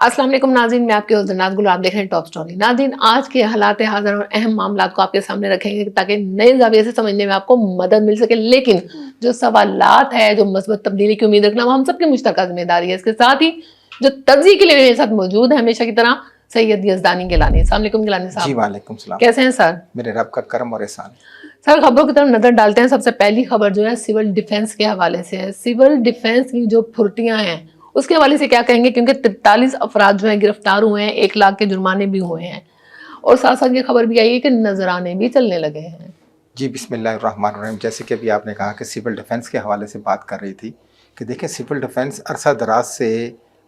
अस्सलाम वालेकुम नाज़रीन, मैं आपके होस्ट नाज़ गुल, आप देख रहे हैं टॉप स्टोरी। नाज़रीन, आज के हालात हाज़िर और अहम मामलात को आपके सामने रखेंगे ताकि नए ज़ाविये से समझने में आपको मदद मिल सके। लेकिन जो सवालात है, जो मस्बत तब्दीली की उम्मीद रखना, वो हम सबकी मुश्तरका जिम्मेदारी है। इसके साथ ही जो तज्ज़िये के लिए मेरे साथ मौजूद है हमेशा की तरह सैयद यज़दानी गिलानी। अस्सलाम वालेकुम गिलानी साहब। जी वालेकुम सलाम। कैसे हैं सर? मेरे रब का करम और एहसान। सर, खबरों की तरफ नजर डालते हैं। सबसे पहली खबर जो है सिविल डिफेंस के हवाले से है। सिविल डिफेंस की जो फुर्तियां हैं उसके हवाले से क्या कहेंगे, क्योंकि 43 अफराद जो हैं गिरफ्तार हुए हैं, 1 लाख के जुर्माने भी हुए हैं और साथ साथ ये खबर भी आई है कि नजराने भी चलने लगे हैं। जी बिस्मिल्लाहिर्रहमानिर्रहीम। जैसे कि अभी आपने कहा कि सिविल डिफेंस के हवाले से बात कर रही थी कि देखें, सिविल डिफेंस अरसा दराज से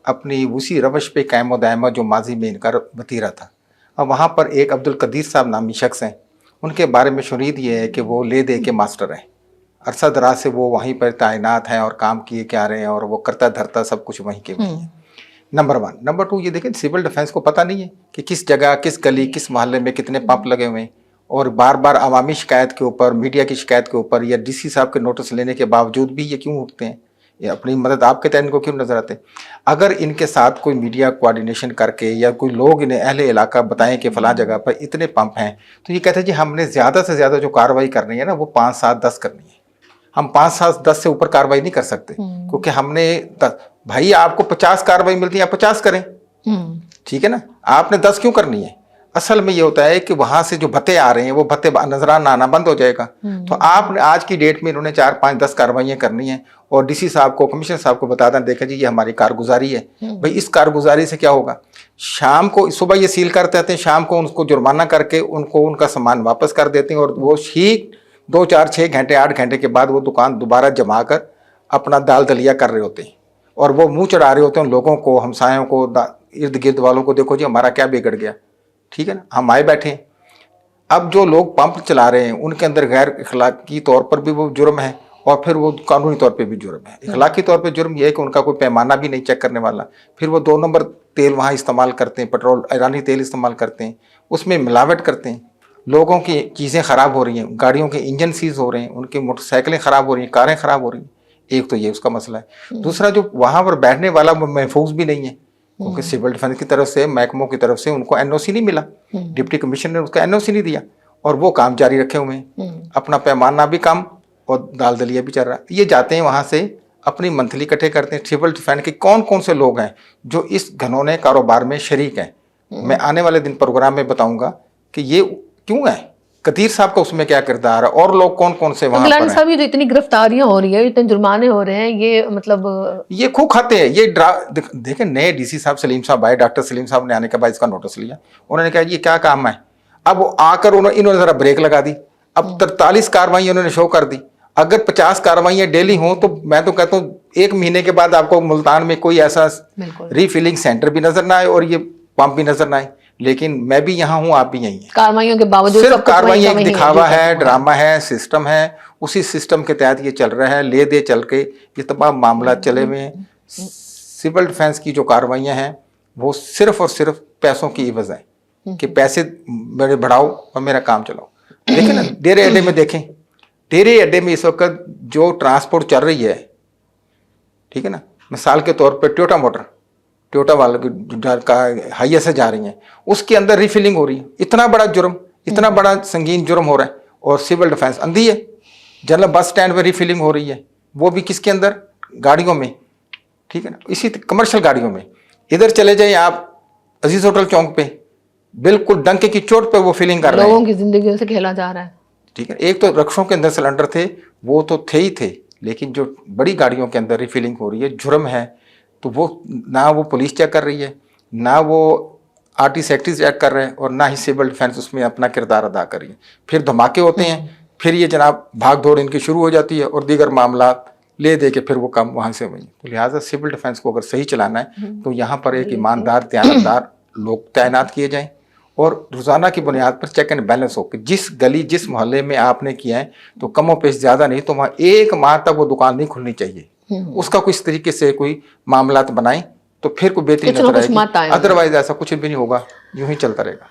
अपनी उसी रवश पे कायम व दायमा जो माजी में इनका वतीरा था। और वहाँ पर एक अब्दुल कदीर साहब नामी शख्स हैं, उनके बारे में शुनीद ये है कि वो ले दे के मास्टर हैं। अरसा दराज से वो वहीं पर तैनात हैं और काम किए क्या रहे हैं और वो करता धरता सब कुछ वहीं के वहीं है। नंबर 1। नंबर 2, ये देखें सिविल डिफेंस को पता नहीं है कि किस जगह, किस गली, किस मोहल्ले में कितने पंप लगे हुए हैं और बार बार अवामी शिकायत के ऊपर, मीडिया की शिकायत के ऊपर या डीसी साहब के नोटिस लेने के बावजूद भी ये क्यों उठते हैं, ये अपनी मदद आपके तहत इनको क्यों नजर आते हैं। अगर इनके साथ कोई मीडिया कोऑर्डिनेशन करके या कोई लोग इन्हें अहले इलाका बताएं कि फलां जगह पर इतने पंप हैं, तो ये कहते हैं जी हमने ज़्यादा से ज़्यादा जो कार्रवाई करनी है ना वो 5, 7, 10 करनी है। हम 5, 7, 10 से ऊपर कार्रवाई नहीं कर सकते क्योंकि हमने भाई आपको 50 कार्रवाई मिलती है, आप 50 करें, ठीक है ना, आपने 10 क्यों करनी है। असल में ये होता है कि वहां से जो भत्ते आ रहे हैं वो भत्ते नजराना आना बंद हो जाएगा। तो आपने आज की डेट में इन्होंने 4, 5, 10 कार्रवाइयाँ करनी है और डीसी साहब को, कमिश्नर साहब को बता दें, देखा जी ये हमारी कारगुजारी है। भाई इस कारगुजारी से क्या होगा, शाम को, सुबह ये सील करते हैं, शाम को उनको जुर्माना करके उनको उनका सामान वापस कर देते हैं और वो ठीक 2, 4, 6 घंटे, 8 घंटे के बाद वो दुकान दोबारा जमा कर अपना दाल दलिया कर रहे होते हैं और वो मुंह चढ़ा रहे होते हैं लोगों को, हमसायों को, इर्द गिर्द वालों को, देखो जी हमारा क्या बिगड़ गया, ठीक है ना, हम आए बैठे हैं। अब जो लोग पंप चला रहे हैं उनके अंदर गैर इखलाकी तौर पर भी वो जुर्म है और फिर वो कानूनी तौर पे भी जुर्म है। इखलाकी तौर पे जुर्म ये है कि उनका कोई पैमाना भी नहीं चेक करने वाला, फिर वो 2 नंबर तेल वहाँ इस्तेमाल करते हैं, पेट्रोल ईरानी तेल इस्तेमाल करते हैं, उसमें मिलावट करते हैं, लोगों की चीज़ें ख़राब हो रही हैं, गाड़ियों के इंजन सीज हो रहे हैं, उनकी मोटरसाइकिलें ख़राब हो रही हैं, कारें ख़राब हो रही हैं। एक तो ये उसका मसला है। दूसरा, जो वहाँ पर बैठने वाला वो महफूज भी नहीं है क्योंकि सिविल डिफेंस की तरफ से, महकमों की तरफ से उनको एनओसी नहीं मिला, डिप्टी कमिश्नर ने उसका एनओसी नहीं दिया और वो काम जारी रखे हुए हैं, अपना पैमाना भी कम और दाल दलिया भी चल रहा है। ये जाते हैं वहाँ से अपनी मंथली इकट्ठे करते हैं। सिविल डिफेंस के कौन कौन से लोग हैं जो इस घनौने कारोबार में शरीक हैं, मैं आने वाले दिन प्रोग्राम में बताऊंगा कि ये क्यों है, कदीर साहब का उसमें क्या किरदार है और लोग कौन कौन से वहाँ पर हैं। ये जो इतनी गिरफ्तारियां हो रही है, इतने जुर्माने हो रहे हैं, ये मतलब ये खूब खाते हैं। ये देखें, नए डीसी साहब सलीम साहब आए, डॉक्टर सलीम साहब ने आने के बाद इसका नोटिस लिया, उन्होंने कहा ये क्या काम है। अब आकर इन्होंने जरा ब्रेक लगा दी। अब 43 कार्रवाई उन्होंने शो कर दी। अगर 50 कार्रवाइयाँ डेली हों तो मैं तो कहता हूँ 1 महीने के बाद आपको मुल्तान में कोई ऐसा रीफिलिंग सेंटर भी नजर ना आए और ये पंप भी नजर ना आए। लेकिन मैं भी यहाँ हूँ, आप भी यहीं हैं। कार्रवाइयों के बावजूद सिर्फ कार्रवाइयाँ एक दिखावा है, ड्रामा है, सिस्टम है, उसी सिस्टम के तहत ये चल रहा है। ले दे चल के ये तमाम मामला चले हुए हैं। सिविल डिफेंस की जो कार्रवाइयाँ हैं वो सिर्फ और सिर्फ पैसों की इवज़ है कि पैसे मेरे बढ़ाओ और मेरा काम चलाओ। देखें ना, डेरे अड्डे में देखें, डेरे अड्डे में इस वक्त जो ट्रांसपोर्ट चल रही है, ठीक है ना, मिसाल के तौर पर टोयोटा वाले का हाईवे से जा रही हैं, उसके अंदर रिफिलिंग हो रही है। इतना बड़ा जुर्म, इतना बड़ा संगीन जुर्म हो रहा है और सिविल डिफेंस अंधी है। जनरल बस स्टैंड पर रिफिलिंग हो रही है, वो भी किसके अंदर, गाड़ियों में, ठीक है ना, इसी कमर्शियल गाड़ियों में। इधर चले जाए आप अजीज होटल चौक पे, बिल्कुल डंके की चोट पे वो फिलिंग कर रहे हैं। लोगों की जिंदगी से खेला जा रहा है, ठीक है। एक तो रक्षों के अंदर सिलेंडर थे, वो तो थे ही थे, लेकिन जो बड़ी गाड़ियों के अंदर रिफिलिंग हो रही है, जुर्म है। तो वो ना वो पुलिस चेक कर रही है, ना वो आरटी सेक्रेटरी चेक कर रहे हैं और ना ही सिविल डिफेंस उसमें अपना किरदार अदा कर रही है। फिर धमाके होते हैं, फिर ये जनाब भाग दौड़ इनकी शुरू हो जाती है और दीगर मामला ले दे के फिर वो काम वहाँ से वहीं। तो लिहाजा सिविल डिफेंस को अगर सही चलाना है तो यहाँ पर एक ईमानदार, दयानतदार लोग तैनात किए जाएँ और रोज़ाना की बुनियाद पर चेक एंड बैलेंस हो कि जिस गली, जिस मोहल्ले में आपने किया है तो कमो पेश ज़्यादा नहीं तो वहाँ 1 माह तक वो दुकान नहीं खुलनी चाहिए। उसका कुछ तरीके से कोई मामला बनाएं तो फिर कोई बेहतरी नजर आएगी, अदरवाइज ऐसा कुछ भी नहीं होगा, यूं ही चलता रहेगा।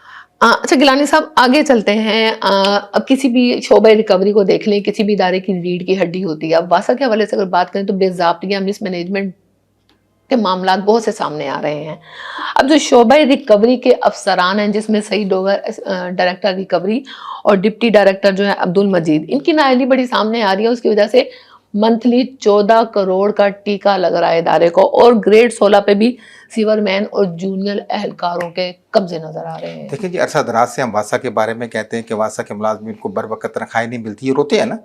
अच्छा गिलानी साहब, आगे चलते हैं। अब किसी भी शोबे रिकवरी को देख लें, किसी भी इदारे की रीढ़ की हड्डी होती है। अब वासा के हवाले से अगर बात करें तो बेज़ाब्तियां, मिसमैनेजमेंट के मामला बहुत से सामने आ रहे हैं। अब जो शोबा रिकवरी के अफसरान हैं, जिसमें सईद डोगर डायरेक्टर रिकवरी और डिप्टी डायरेक्टर जो है अब्दुल मजीद, इनकी नाअहली बड़ी सामने आ रही है। उसकी वजह से मंथली 14 करोड़ का टीका लग रहा है इदारे को, और ग्रेड 16 पे भी सीवरमैन और जूनियर एहलकारों के कब्जे नजर आ रहे हैं। देखिए जी, अरसा दराज से हम वासा के बारे में कहते हैं कि वासा के मुलाजमीन को बर वक्त तनख्वाही नहीं मिलती, ये रोते हैं ना।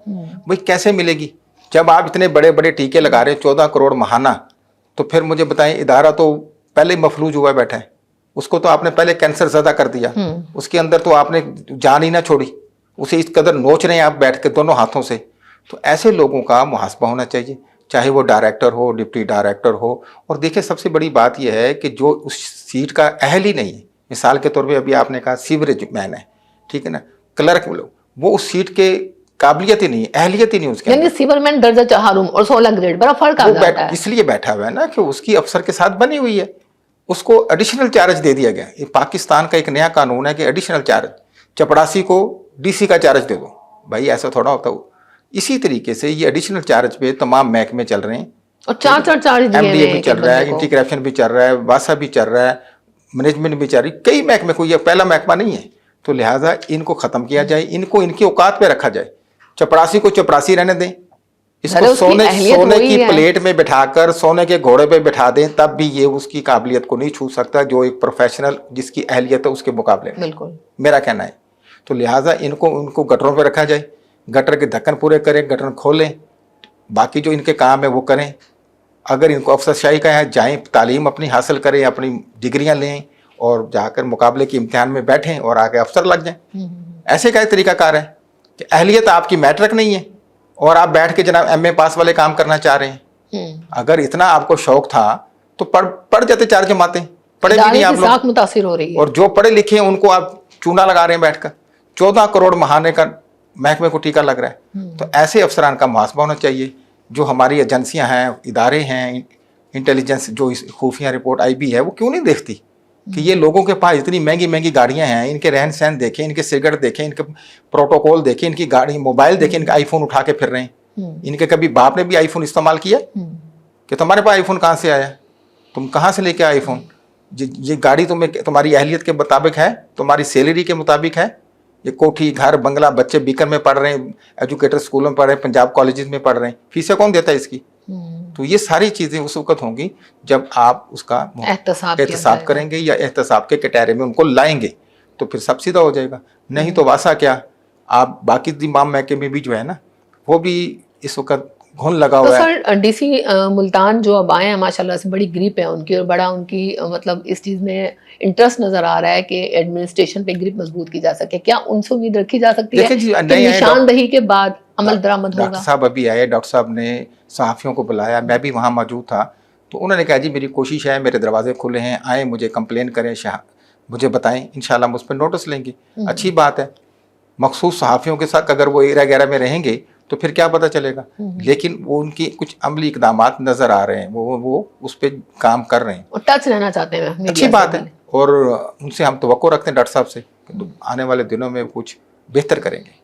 भाई कैसे मिलेगी जब आप इतने बड़े बड़े टीके लगा रहे हैं, 14 करोड़ महाना। तो फिर मुझे बताएं, इदारा तो पहले ही मफलूज हुआ बैठा है, उसको तो आपने पहले कैंसर ज़दा कर दिया, उसके अंदर तो आपने जान ही ना छोड़ी, उसे इस कदर नोच रहे हैं आप बैठ के दोनों हाथों से। तो ऐसे लोगों का मुहासबा होना चाहिए, चाहे वो डायरेक्टर हो, डिप्टी डायरेक्टर हो। और देखिए सबसे बड़ी बात यह है कि जो उस सीट का अहल ही नहीं है, मिसाल के तौर पे अभी आपने कहा सीवरेज मैन है, ठीक है ना, क्लर्क, वो उस सीट के काबिलियत ही नहीं, अहलियत ही नहीं उसके यानी सीवरमैन दर्जा चहारुम और 16 ग्रेड बड़ा फर्क आ जाता है। इसलिए बैठा हुआ है ना कि उसकी अफसर के साथ बनी हुई है, उसको एडिशनल चार्ज दे दिया गया। ये पाकिस्तान का एक नया कानून है कि एडिशनल चार्ज, चपड़ासी को डीसी का चार्ज दे दो। भाई ऐसा थोड़ा होता हो। इसी तरीके से ये एडिशनल चार्ज पे तमाम महकमे चल रहे हैं, और चार चार्ज एमडीए भी चल रहा है, इंटीग्रेशन भी चल रहा है, वासा भी चल रहा है, मैनेजमेंट भी चल रही, कई महकमे, कोई पहला महकमा नहीं है। तो लिहाजा इनको खत्म किया जाए, इनको इनकी औकात पे रखा जाए। चपड़ासी को चपड़ासी रहने दें, इसको सोने की प्लेट में बिठाकर सोने के घोड़े पे बिठा दें, तब भी ये उसकी काबिलियत को नहीं छू सकता जो एक प्रोफेशनल जिसकी अहलियत है उसके मुकाबले में। बिल्कुल मेरा कहना है। तो लिहाजा उनको गटरों पे रखा जाए, गटर के ढक्कन पूरे करें, गटर खोलें, बाकी जो इनके काम है वो करें। अगर इनको अफसरशाही का है, जाएं, तालीम अपनी हासिल करें, अपनी डिग्रियां लें और जाकर मुकाबले के इम्तिहान में बैठें और आगे अफसर लग जाएं। ऐसे का तरीकाकार है कि अहलियत आपकी मैट्रिक नहीं है और आप बैठ के जनाब एमए पास वाले काम करना चाह रहे हैं। अगर इतना आपको शौक था तो पढ़ जाते 4 जमातें, पढ़े भी नहीं आप लोग, मुतासिर हो रही है। और जो पढ़े लिखे हैं उनको आप चूना लगा रहे हैं बैठकर। 14 करोड़ महाने का महकमे को टीका लग रहा है। तो ऐसे अफसरान का मुहासबा होना चाहिए। जो हमारी एजेंसियां हैं, इदारे हैं, इंटेलिजेंस जो खुफिया रिपोर्ट आई भी है, वो क्यों नहीं देखती कि ये लोगों के पास इतनी महंगी महंगी गाड़ियां हैं, इनके रहन सहन देखें, इनके सिगरेट देखें, इनके प्रोटोकॉल देखें, इनकी गाड़ी मोबाइल देखें, इनका आईफोन उठा के फिर रहे हैं। इनके कभी बाप ने भी आईफोन इस्तेमाल किया कि तुम्हारे पास आईफोन कहाँ से आया, तुम कहाँ से लेके आए आईफोन? ये गाड़ी तुम्हारी अहलियत के मुताबिक है, तुम्हारी सैलरी के मुताबिक है? ये कोठी, घर, बंगला, बच्चे बीकर में पढ़ रहे हैं, एजुकेटर स्कूलों में पढ़ रहे हैं, पंजाब कॉलेजेस में पढ़ रहे हैं, फीसें कौन देता है इसकी? तो ये सारी चीज़ें उस वक्त होंगी जब आप उसका एहतसाब करेंगे या एहतसाब के कटहरे में उनको लाएंगे, तो फिर सब सीधा हो जाएगा। नहीं तो वासा क्या, आप बाकी तमाम महकमे में भी जो है ना, वो भी इस वक्त घुन लगा हुआ है। सर डीसी मुल्तान जो अब आए हैं, माशाल्लाह से बड़ी ग्रिप है उनकी, और बड़ा उनकी मतलब इस चीज़ में इंटरेस्ट नजर आ रहा है कि एडमिनिस्ट्रेशन पे ग्रिप मजबूत की जा सके। क्या उनसे उम्मीद रखी जा सकती है कि निशानदही के बाद अमल दरामद होगा? डॉक्टर साहब अभी आए, डॉक्टर साहब ने सहाफ़ियों को बुलाया, मैं भी वहाँ मौजूद था, तो उन्होंने कहा जी मेरी कोशिश है, मेरे दरवाजे खुले हैं, आए मुझे कंप्लेन करें, मुझे बताएं, इंशाल्लाह हम उस पर नोटिस लेंगे। अच्छी बात है। मखसूस सहाफ़ियों के साथ अगर वो एरा गैरा में रहेंगे तो फिर क्या पता चलेगा। लेकिन वो उनकी कुछ अमली इकदामात नजर आ रहे हैं, वो उस पर काम कर रहे हैं और टच रहना चाहते हैं। अच्छी बात है, और उनसे हम तवक्को रखते हैं डॉक्टर साहब से कि आने वाले दिनों में कुछ बेहतर करेंगे।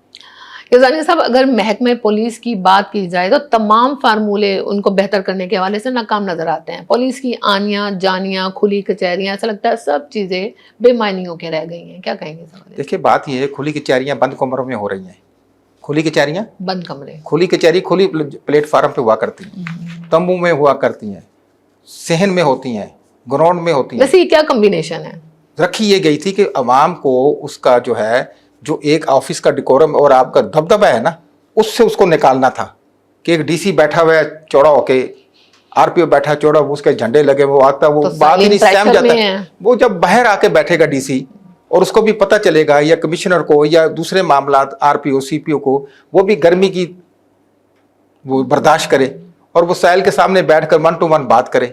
गिरजानी साहब, अगर महकमे पुलिस की बात की जाए तो तमाम फार्मूले उनको बेहतर करने के हवाले से नाकाम नजर आते हैं। पुलिस की आनियाँ जानियाँ, खुली कचहरियाँ, ऐसा लगता है सब चीज़ें बेमायनियों के रह गई हैं। क्या कहेंगे सर? देखिए बात यह है, खुली कचहरियाँ बंद कमरों में हो रही हैं। खुली कचहरियाँ बंद कमरे, खुली कचहरी खुली प्लेटफार्म पे हुआ करती हैं, तंबू में हुआ करती हैं, सहन में होती हैं, ग्राउंड में होती हैं। वैसे ये क्या कम्बिनेशन है? रखी ये गई थी कि अवाम को उसका जो है, जो एक ऑफिस का डिकोरम और आपका दबदबा है ना, उससे उसको निकालना था कि एक डीसी बैठा हुआ है चौड़ा होके, आरपीओ बैठा चौड़ा, उसके झंडे लगे, वो आता, वो बात ही नहीं सहम जाता है। वो जब बाहर आके बैठेगा डीसी और उसको भी पता चलेगा, या कमिश्नर को या दूसरे मामलात आरपीओ सीपीओ को, वो भी गर्मी की वो बर्दाश्त करे और वो साइल के सामने बैठकर 1 to 1 बात करे,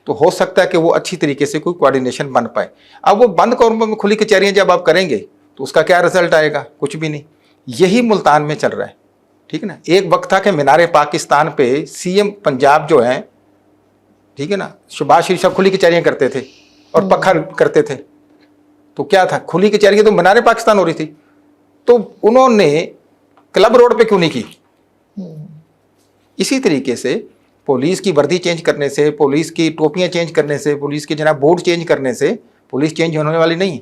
तो हो सकता है कि वो अच्छी तरीके से कोई कोऑर्डिनेशन बन पाए। अब वो बंद कमरों में खुली कचहरियाँ जब आप करेंगे तो उसका क्या रिजल्ट आएगा? कुछ भी नहीं। यही मुल्तान में चल रहा है, ठीक है ना। एक वक्त था कि मीनारे पाकिस्तान पे सीएम पंजाब जो है, ठीक है ना, शहबाज शरीफ साहब खुली कचहरियाँ करते थे और पखर करते थे। तो क्या था, खुली कचहरियाँ तो मीनारे पाकिस्तान हो रही थी, तो उन्होंने क्लब रोड पे क्यों नहीं की? इसी तरीके से पुलिस की वर्दी चेंज करने से, पुलिस की टोपियां चेंज करने से, पुलिस के जनाब बोर्ड चेंज करने से पुलिस चेंज होने वाली नहीं।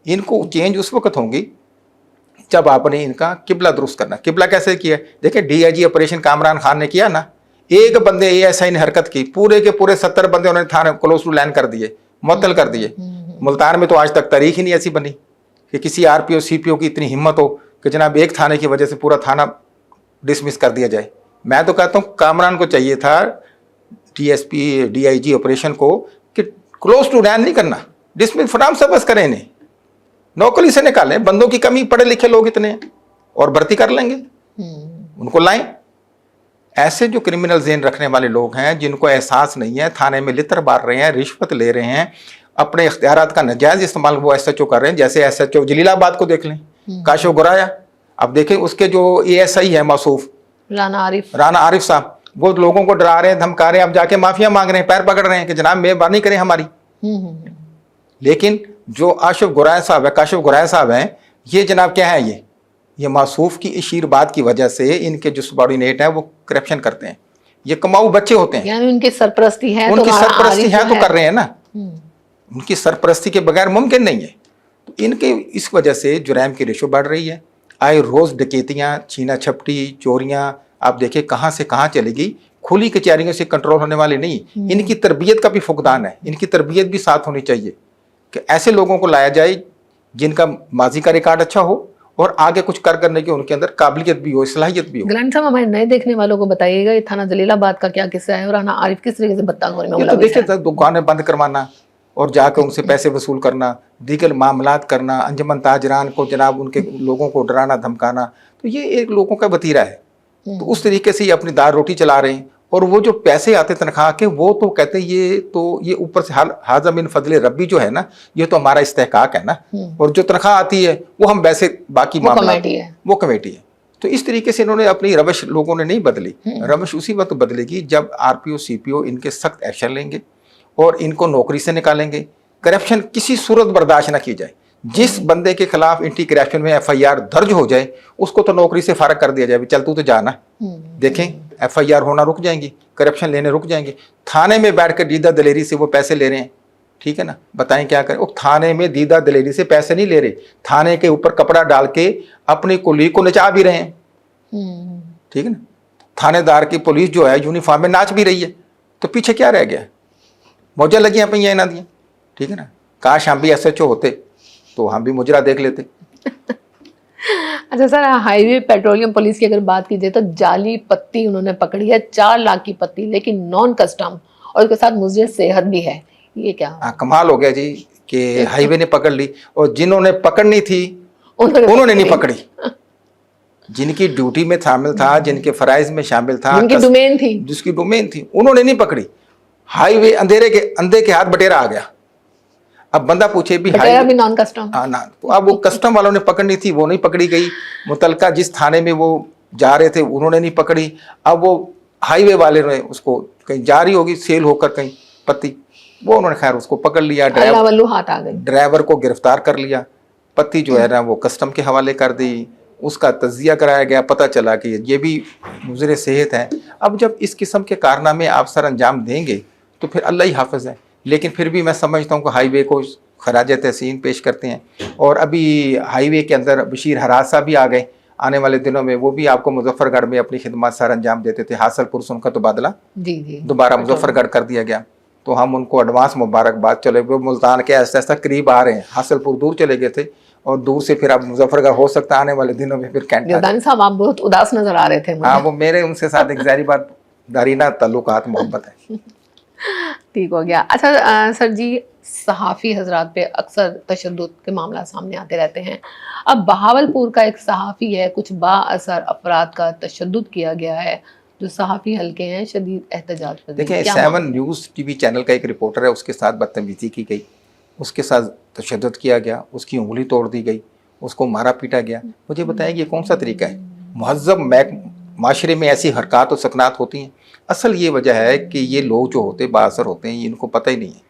इनको चेंज उस वक्त होंगी जब आपने इनका किबला दुरुस्त करना। किबला कैसे किया? देखिए डीआईजी ऑपरेशन कामरान खान ने किया ना, एक बंदे एएसआई ने हरकत की, पूरे के पूरे 70 बंदे उन्होंने थाने क्लोज टू लाइन कर दिए, मुअत्तल कर दिए। मुल्तान में तो आज तक तारीख ही नहीं ऐसी बनी कि किसी आरपीओ सीपीओ की इतनी हिम्मत हो कि जनाब एक थाने की वजह से पूरा थाना डिसमिस कर दिया जाए। मैं तो कहता हूँ कामरान को चाहिए था, डीएसपी डीआईजी ऑपरेशन को, कि क्लोज टू लाइन नहीं करना, डिसमिस फराम सबस करें, इन्हें नौकरी से निकालें। बंदों की कमी, पढ़े लिखे लोग इतने हैं और भर्ती कर लेंगे, उनको लाएं। ऐसे जो क्रिमिनल ज़हन रखने वाले लोग हैं, जिनको एहसास नहीं है, थाने में लितर बार रहे हैं, रिश्वत ले रहे हैं, अपने इख्तियारात का नाजायज इस्तेमाल वो एसएचओ कर रहे हैं। जैसे एसएचओ जलीलाबाद को देख लें, काशो गुराया। अब देखें उसके जो एएसआई है मौसूफ राना आरिफ साहब, वो लोगों को डरा रहे हैं, धमका रहे हैं, अब जाके माफिया मांग रहे हैं, पैर पकड़ रहे हैं कि जनाब मेहरबानी करें हमारी। लेकिन जो आशिफ गुराया साहब है, काशिफ गुराया साहब हैं, ये जनाब क्या है, ये मासूफ की इशीरबाद की वजह से इनके जो सबॉर्डिनेट है वो करप्शन करते हैं। ये कमाऊ बच्चे होते हैं, यानी उनकी सरपरस्ती है, उनकी सरपरस्ती है तो कर रहे हैं ना, उनकी सरपरस्ती के बगैर मुमकिन नहीं है। तो इनके इस वजह से जुर्म की रेशो बढ़ रही है। आए रोज डकैतियाँ, छीना झपटी, चोरियाँ, आप देखिए कहाँ से कहाँ चलेगी। खुली कचहरियों से कंट्रोल होने वाली नहीं। इनकी तरबियत का भी फुकदान है, इनकी तरबियत भी साथ होनी चाहिए कि ऐसे लोगों को लाया जाए जिनका माजी का रिकॉर्ड अच्छा हो और आगे कुछ करने की उनके अंदर काबिलियत भी हो, सलाहियत भी हो। गलानी साहब, हमारे नए देखने वालों को बताइएगा, ये थाना जलीलाबाद का क्या किस्सा है और राना आरिफ किस तरीके से बदतमीजी में तो देखिए दुकानें बंद करवाना और जाकर उनसे पैसे वसूल करना, दीगर मामलात करना, अंजमन ताजरान को जनाब उनके लोगों को डराना धमकाना, तो ये एक लोगों का वतीरा है। तो उस तरीके से ये अपनी दाल रोटी चला रहे हैं। और वो जो पैसे आते तनख्वाह के, वो तो कहते हैं ये ऊपर से हाज़ा मिन फजले रब्बी जो है ना, ये तो हमारा इस्तेहकाक है ना, और जो तनख्वाह आती है वो हम वैसे बाकी मामला वो कमेटी है। तो इस तरीके से इन्होंने अपनी रवश लोगों ने नहीं बदली। रवश उसी वक्त बदलेगी जब आरपीओ सीपीओ इनके सख्त एक्शन लेंगे और इनको नौकरी से निकालेंगे। करप्शन किसी सूरत बर्दाश्त ना की जाए। जिस बंदे के खिलाफ एंटी करप्शन में एफआईआर दर्ज हो जाए उसको तो नौकरी से फारग कर दिया जाए, चल तू तो जाना। देखें एफआईआर होना रुक जाएंगी, करप्शन लेने रुक जाएंगे। थाने में बैठ कर दीदा दलेरी से वो पैसे ले रहे हैं, ठीक है ना, बताएं क्या करें। वो थाने में दीदा दलेरी से पैसे नहीं ले रहे, थाने के ऊपर कपड़ा डाल के अपनी कुली को नचा भी रहे हैं, ठीक है ना। थानेदार की पुलिस जो है यूनिफॉर्म में नाच भी रही है, तो पीछे क्या रह गया, मौजा लगी पे इन्हों दियाँ, ठीक है ना। काश हम भी एसएचओ होते तो हम भी मुजरा देख लेते। अच्छा सर, हाईवे पेट्रोलियम पुलिस की अगर बात की जाए तो जाली पत्ती उन्होंने पकड़ी है, 4 लाख की पत्ती, लेकिन नॉन कस्टम, और उसके साथ मुझे सेहत भी है। ये क्या कमाल हो गया जी कि हाईवे ने पकड़ ली और जिन्होंने पकड़नी थी उन्होंने नहीं पकड़ी। जिनकी ड्यूटी में शामिल था, जिनके फराइज में शामिल था, जिसकी डोमेन थी, उन्होंने नहीं पकड़ी। हाईवे अंधे के हाथ बटेरा आ गया। अब बंदा पूछे भी हाईवे भी नॉन कस्टम, हाँ ना, तो अब वो कस्टम वालों ने पकड़नी थी, वो नहीं पकड़ी गई। मुतलका जिस थाने में वो जा रहे थे उन्होंने नहीं पकड़ी। अब वो हाईवे वाले ने उसको कहीं जा रही होगी सेल होकर कहीं पत्ती, वो उन्होंने खैर उसको पकड़ लिया, ड्राइवर को गिरफ्तार कर लिया। पत्ती जो है ना वो कस्टम के हवाले कर दी, उसका तज्जिया कराया गया, पता चला कि ये भी मुज़रे सेहत है। अब जब इस किस्म के कारनामे आप सर अंजाम देंगे तो फिर अल्लाह ही हाफिज़ है। लेकिन फिर भी मैं समझता हूँ कि हाईवे को खराज तहसीन पेश करते हैं। और अभी हाईवे के अंदर बशीर हराज साहब भी आ गए आने वाले दिनों में, वो भी आपको मुजफ्फरगढ़ में अपनी खिदमत सर अंजाम देते थे। हासिलपुर से उनका तबादला दोबारा मुजफ्फरगढ़ कर दिया गया, तो हम उनको एडवांस मुबारकबाद। चले वो मुल्तान के ऐसा ऐसा करीब आ रहे हैं, हासिलपुर दूर चले गए थे और दूर से फिर अब मुजफ्फरगढ़ हो सकता है आने वाले दिनों में फिर कैंट। साहब आप बहुत उदास नजर आ रहे थे। हाँ, वो मेरे उनसे साथ एक ज़ाहिर बात दारीना ताल्लुकात मोहब्बत है। ठीक हो गया। अच्छा सर जी, सहाफ़ी हजरात पे अक्सर तशद्दुद के मामला सामने आते रहते हैं। अब बहावलपुर का एक सहाफ़ी है, कुछ बाअसर अफराद का तशद्दुद किया गया है, जो सहाफ़ी हल्के हैं, शदीद एहतजाज पर। देखिए 7 न्यूज़ टीवी चैनल का एक रिपोर्टर है, उसके साथ बदतमीज़ी की गई, उसके साथ तशद्दुद किया गया, उसकी उंगली तोड़ दी गई, उसको मारा पीटा गया। मुझे बताएं ये कौन सा तरीका है? मुहज़्ज़ब माशरे में ऐसी हरकत और सकनात होती हैं। असल ये वजह है कि ये लोग जो होते बाअसर होते हैं, इनको पता ही नहीं है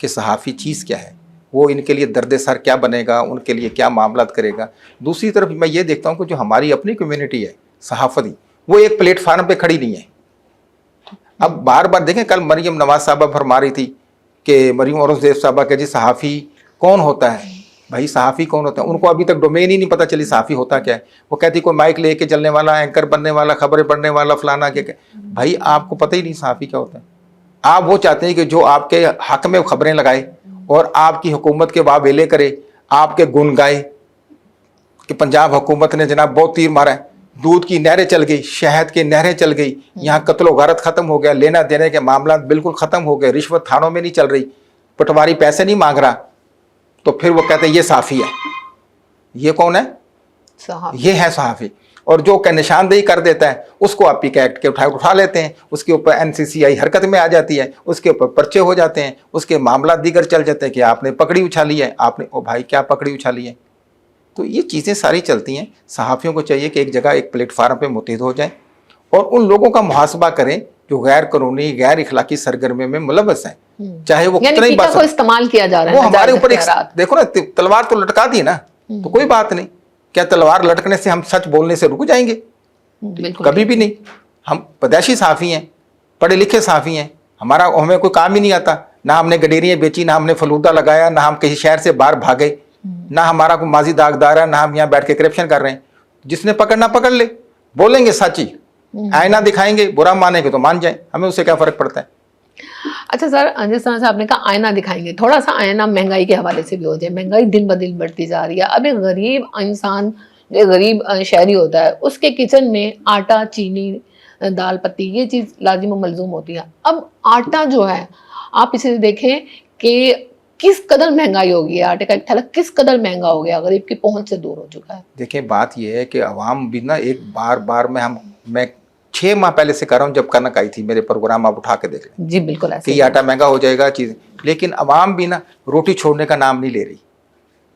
कि सहाफ़ी चीज़ क्या है, वो इनके लिए दर्द सर क्या बनेगा, उनके लिए क्या मामलात करेगा। दूसरी तरफ मैं ये देखता हूँ कि जो हमारी अपनी कम्युनिटी है सहाफ़ती, वो एक प्लेटफार्म पे खड़ी नहीं है। اب بار بار دیکھیں کل مریم نواز صاحبہ فرما رہی تھی کہ مریم اورنگزیب صاحبہ کہ جی صحافی کون ہوتا ہے. بھائی صحافی کون ہوتا ہے؟ ان کو ابھی تک ڈومین ہی نہیں پتہ چلی صحافی ہوتا کیا ہے. وہ کہتی کوئی مائک لے کے چلنے والا، اینکر بننے والا، خبریں پڑھنے والا، فلانا کیا. بھائی آپ کو پتہ ہی نہیں صحافی کیا ہوتا ہے. آپ وہ چاہتے ہیں کہ جو آپ کے حق میں خبریں لگائے اور آپ کی حکومت کے واویلے کرے، آپ کے گن گائے کہ پنجاب حکومت نے جناب بہت تیر مارا ہے، دودھ کی نہریں چل گئی، شہد کی نہریں چل گئی، یہاں قتل و غارت ختم ہو گیا، لینا دینے کے معاملات بالکل ختم ہو گئے، رشوت تھانوں میں نہیں چل رہی، پٹواری پیسے نہیں مانگ رہا، تو پھر وہ کہتے ہیں یہ صحافی ہے. یہ کون ہے؟ یہ ہے صحافی. اور جو کہ نشاندہی کر دیتا ہے اس کو آپ پی کے ایکٹ کے اٹھا لیتے ہیں، اس کے اوپر NCCI حرکت میں آ جاتی ہے، اس کے اوپر پرچے ہو جاتے ہیں، اس کے معاملات دیگر چل جاتے ہیں کہ آپ نے پکڑی اچھالی ہے، آپ نے او بھائی کیا پکڑی اچھالی ہے. تو یہ چیزیں ساری چلتی ہیں. صحافیوں کو چاہیے کہ ایک جگہ ایک پلیٹ فارم پہ متحد ہو جائیں اور ان لوگوں کا محاسبہ کریں جو غیر قانونی غیر اخلاقی سرگرمیوں میں ملوث ہیں، چاہے وہ کتنا ہی کو استعمال کیا جا رہا ہے. وہ ہمارے اوپر دیکھو نا، تلوار تو لٹکا دی نا، تو کوئی بات نہیں. کیا تلوار لٹکنے سے ہم سچ بولنے سے رک جائیں گے؟ کبھی بھی نہیں. ہم پیدائشی صحافی ہیں، پڑھے لکھے صحافی ہیں، ہمیں کوئی کام ہی نہیں آتا. نہ ہم نے گڈیریاں بیچی، نہ ہم نے فلودہ لگایا، نہ ہم کسی شہر سے باہر بھاگے، نہ ہمارا کوئی ماضی داغدار ہے، نہ ہم یہاں بیٹھ کے کرپشن کر رہے ہیں. جس نے پکڑنا پکڑ لے، بولیں گے سچ ہی، آئینہ دکھائیں گے، برا مانیں گے تو مان جائیں، ہمیں اس سے کیا فرق پڑتا ہے. اچھا سر، جس طرح سے آپ نے کہا آئینہ دکھائیں گے، تھوڑا سا آئینہ مہنگائی کے حوالے سے بھی ہو جائے. مہنگائی دن بدن بڑھتی جا رہی ہے. اب ایک غریب انسان، جو غریب شہری ہوتا ہے، اس کے کچن میں آٹا، چینی، دال پتی، یہ چیز لازم و ملزوم ہوتی ہے. اب آٹا جو ہے، آپ اسے دیکھیں کہ کس قدر مہنگائی ہو گئی ہے. آٹے کا ایک تھیلا کس قدر مہنگا ہو گیا، غریب کی پہنچ سے دور ہو چکا ہے. دیکھیں بات یہ ہے کہ عوام بھی نا ایک بار میں 6 ماہ پہلے سے کر رہا ہوں، جب کنک آئی تھی میرے پروگرام آپ اٹھا کے دیکھ لیں. جی بالکل ایسے کہ یہ آٹا مہنگا ہو جائے گا چیز، لیکن عوام بھی نا روٹی چھوڑنے کا نام نہیں لے رہی.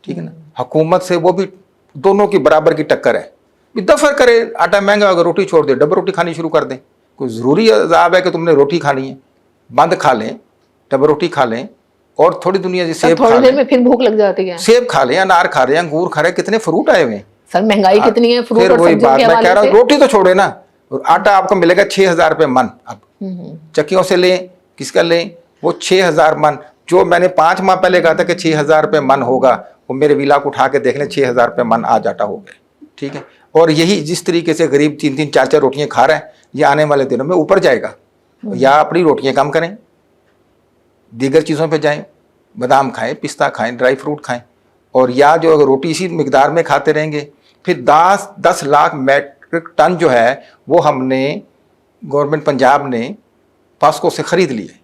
ٹھیک ہے نا. حکومت سے وہ بھی دونوں کی برابر کی ٹکر ہے. دفر کرے، آٹا مہنگا ہوگا روٹی چھوڑ دے، ڈبل روٹی کھانی شروع کر دیں. کوئی ضروری عذاب ہے کہ تم نے روٹی کھانی ہے؟ بند کھا لیں، ڈبل روٹی کھا لیں، اور تھوڑی دنیا جی سیب تھوڑی دیر میں پھر بھوک لگ جاتی ہے. سیب کھا لیں، انار کھا رہے ہیں، انگور کھا رہے ہیں، کتنے فروٹ آئے ہوئے ہیں. سر مہنگائی کتنی ہے فروٹ پھر اور وہی سبزیوں بات کے میں حوالے کہہ رہا سے. ہوں، روٹی تو چھوڑے نا. اور آٹا آپ کو ملے گا 6,000 روپے من. اب چکیوں سے لیں، کس کا لیں، وہ 6,000 من. جو میں نے 5 ماہ پہلے کہا تھا کہ 6,000 روپے من ہوگا، وہ میرے ویلا کو اٹھا کے دیکھ لیں، 6,000 روپے من آج آٹا ہو گئے. ٹھیک ہے. اور یہی جس طریقے سے غریب 3-3 4-4 روٹیاں کھا رہا ہے، یہ آنے والے دنوں میں اوپر جائے گا. یا اپنی روٹیاں کم کریں، دیگر چیزوں پہ جائیں، بادام کھائیں، پستہ کھائیں، ڈرائی فروٹ کھائیں. اور یا جو اگر روٹی اسی مقدار میں کھاتے رہیں گے، پھر 10 لاکھ میٹرک ٹن جو ہے وہ ہم نے گورنمنٹ پنجاب نے پاسکو سے خرید لیے.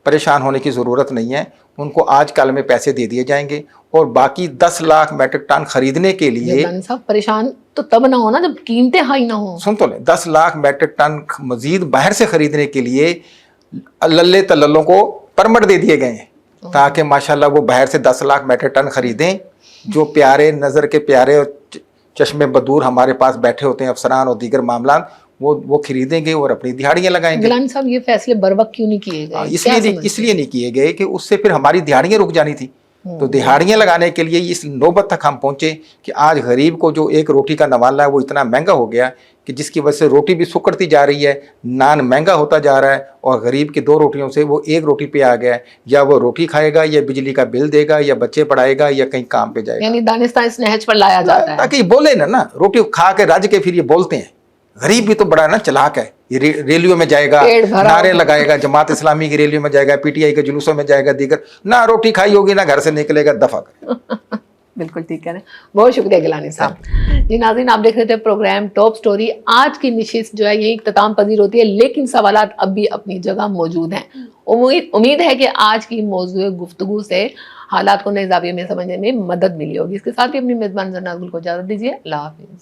پریشان ہونے کی ضرورت نہیں ہے، ان کو آج کل میں پیسے دے دیے جائیں گے. اور باقی 10 لاکھ میٹرک ٹن خریدنے کے لیے صاحب پریشان تو تب نہ ہونا جب قیمتیں ہائی نہ ہوں. سن تو لیں، 10 لاکھ میٹرک ٹن مزید باہر سے خریدنے کے لیے للے تللوں کو پرمٹ دے دیے گئے ہیں، تاکہ ماشاءاللہ وہ باہر سے 10 لاکھ میٹرک ٹن خریدیں. جو پیارے نظر کے پیارے اور چشم بدور ہمارے پاس بیٹھے ہوتے ہیں افسران اور دیگر معاملات، وہ خریدیں گے اور اپنی دیہڑیاں لگائیں گے. گیلانی صاحب یہ فیصلے بر وقت کیوں نہیں کیے گئے؟ اس لیے نہیں کیے گئے کہ اس سے پھر ہماری دیہڑیاں رک جانی تھی. تو دیہڑیاں لگانے کے لیے اس نوبت تک ہم پہنچے کہ آج غریب کو جو ایک روٹی کا نوالا ہے وہ اتنا مہنگا ہو گیا کہ جس کی وجہ سے روٹی بھی سکڑتی جا رہی ہے، نان مہنگا ہوتا جا رہا ہے، اور غریب کی 2 روٹیوں سے وہ 1 روٹی پہ آ گیا ہے. یا وہ روٹی کھائے گا، یا بجلی کا بل دے گا، یا بچے پڑھائے گا، یا کہیں کام پہ جائے گا. یعنی دانستہ اس نہج پر لایا جاتا ہے تاکہ یہ بولے نا روٹی کھا کے رج کے پھر یہ بولتے ہیں. غریب بھی تو بڑا نا چلاک ہے، یہ ریلیوں میں جائے گا، نعرے لگائے گا، جماعت اسلامی کی ریلیوں میں جائے گا، PTI کے جلوسوں میں جائے گا، دیگر نہ روٹی کھائی ہوگی نہ گھر سے نکلے گا. دفع کرے. بالکل ٹھیک ہے. بہت شکریہ گیلانی صاحب. جی ناظرین، آپ دیکھ رہے تھے پروگرام ٹاپ سٹوری. آج کی نشست جو ہے یہی اختتام پذیر ہوتی ہے، لیکن سوالات اب بھی اپنی جگہ موجود ہیں. امید ہے کہ آج کی موضوع گفتگو سے حالات کو نئے زاویے میں سمجھنے میں مدد ملی ہوگی. اس کے ساتھ ہی اپنی میزبان زرناز گل کو اجازت دیجیے. اللہ حافظ.